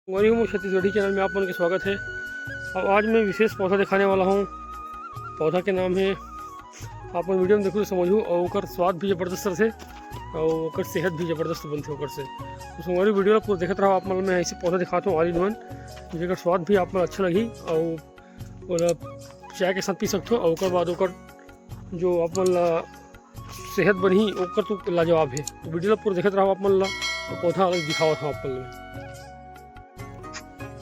हूँ छत्तीसगढ़ी चैनल में आप लोगों का स्वागत है। अब आज मैं विशेष पौधा दिखाने वाला हूँ। पौधा के नाम है, आप वीडियो में देखो तो समझू, और ओकर स्वाद भी ज़बरदस्त से और ओकर सेहत भी ज़बरदस्त बनते ओकर से। तो हमारी वीडियो पूरा देखते रहो। आप मैं ऐसे पौधा दिखाता हूँ ऑल इन वन, जेकर स्वाद भी आप अच्छा लगी और चाय के साथ पी सकते हो। और ओकर बाद ओकर जो आप सेहत बनी ओकर तो लाजवाब है। तो वीडियो पूरा देखते रहो। आप पौधा अलग दिखावा था आप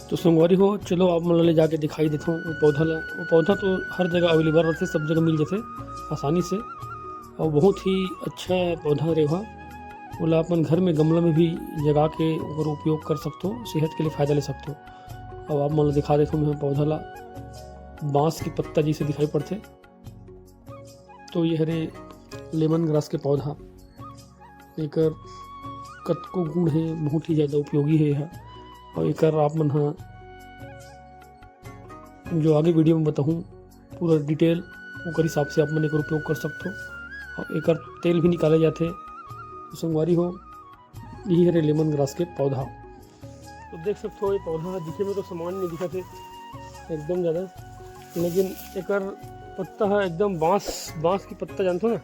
तो संगवारी हो, चलो आप ले जाके दिखाई देता हूँ। वो पौधा तो हर जगह अवेलेबल रहते, सब जगह मिल जाते आसानी से, और बहुत ही अच्छा पौधा रेहा। बोला अपन घर में गमला में भी जगा के अगर उपयोग कर सकते हो, सेहत के लिए फ़ायदा ले सकते हो। अब आप दिखा देता हूँ मैं पौधा ला, बाँस की पत्ता जैसे दिखाई पड़ते। तो ये हरे लेमन ग्रास के पौधा, एक कतको गुण है, बहुत ही ज़्यादा उपयोगी है यह। और एक आप मन हाँ जो आगे वीडियो में बताऊँ पूरा डिटेल ओकर हिसाब से आप मन एक उपयोग कर सकते हो। और एक तेल भी निकाले जाते। तो संगवारी हो, यही है लेमन ग्रास के पौधा। तो देख सकते हो ये पौधा दिखे में तो समान नहीं दिखा थे एकदम ज़्यादा, लेकिन एक पत्ता है एकदम बाँस की पत्ता जानते हो ना,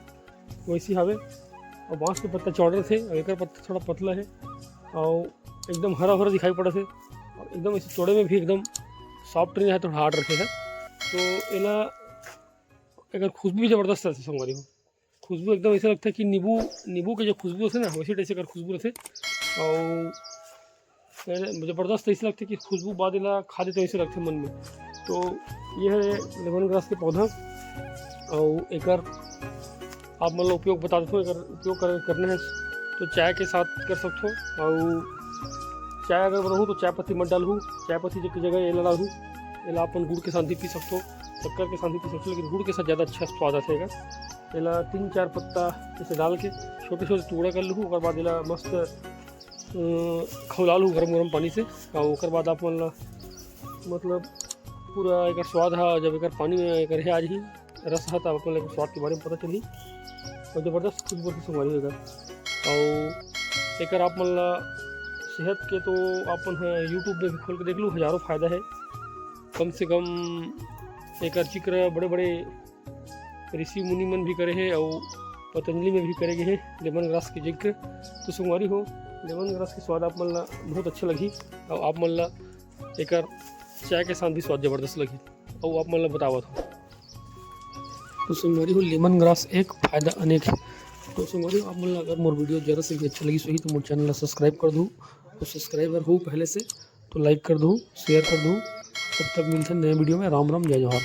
वैसी हवे। और बाँस के पत्ता चौड़े थे और एक पत्ता थोड़ा पतला है और एकदम हरा भरा दिखाई पड़ा थे। और एकदम इस चौड़े में भी एकदम सॉफ्ट नहीं है, तो हार्ड रखे है। तो एला अगर खुशबू भी ज़बरदस्त रहती संगवारी हो, खुशबू एकदम ऐसा लगता है कि नींबू के जो खुशबू होते ना, वैसे टाइप से अगर खुशबू रहते। और ज़बरदस्त ऐसे लगते कि खुशबू बाद एला खा देते ऐसे लगते मन में। तो यह है लेमन ग्रास के पौधा। और एक आप उपयोग बता देते हो, अगर उपयोग करना है तो चाय के साथ कर सकते हो। और चाय अगर बनाऊँ तो चाय पत्ती मत डालूँ, चाय पत्ती की जगह ये डालूँ। एला अपन गुड़ के साथ भी पी सकते हो, शक्कर के साथ भी पी सकते हो, लेकिन गुड़ के साथ ज़्यादा अच्छा स्वाद आता है। एला 3-4 पत्ता इसे डाल के छोटे छोटे टुकड़ा कर लूँ। और बाद एला मस्त खौला लूँ गर्म पानी से। और उसके बाद आप मतलब पूरा एक स्वाद है, जब एक पानी में एक है आज ही रस है, तब अपन स्वाद के बारे में पता चली। और ज़बरदस्त खुशबू की संगवारी होगा। और एक आप सेहत के तो अपन यूट्यूब में भी खोल के देख लूँ, हज़ारों फ़ायदा है। कम से कम एक जिक्र बड़े बड़े ऋषि मुनि मन भी करे हैं और पतंजलि में भी करे गए हैं लेमन ग्रास के जिक्र। तो संगवारी हो, लेमन ग्रास की स्वाद आप बहुत अच्छा लगी। और आप एक चाय के साथ भी स्वाद ज़बरदस्त लगी। और आप बतावा था। तो संगवारी हो, लेमन ग्रास एक फ़ायदा अनेक है। तो संगवारी आप अगर मोर वीडियो ज़्यादा से भी अच्छा लगी सही तो मोर चैनल सब्सक्राइब कर दूँ। तो सब्सक्राइबर हो पहले से तो लाइक कर दूँ, शेयर कर दूँ। तब तक मिलते हैं नए वीडियो में। राम राम, जय जोहार।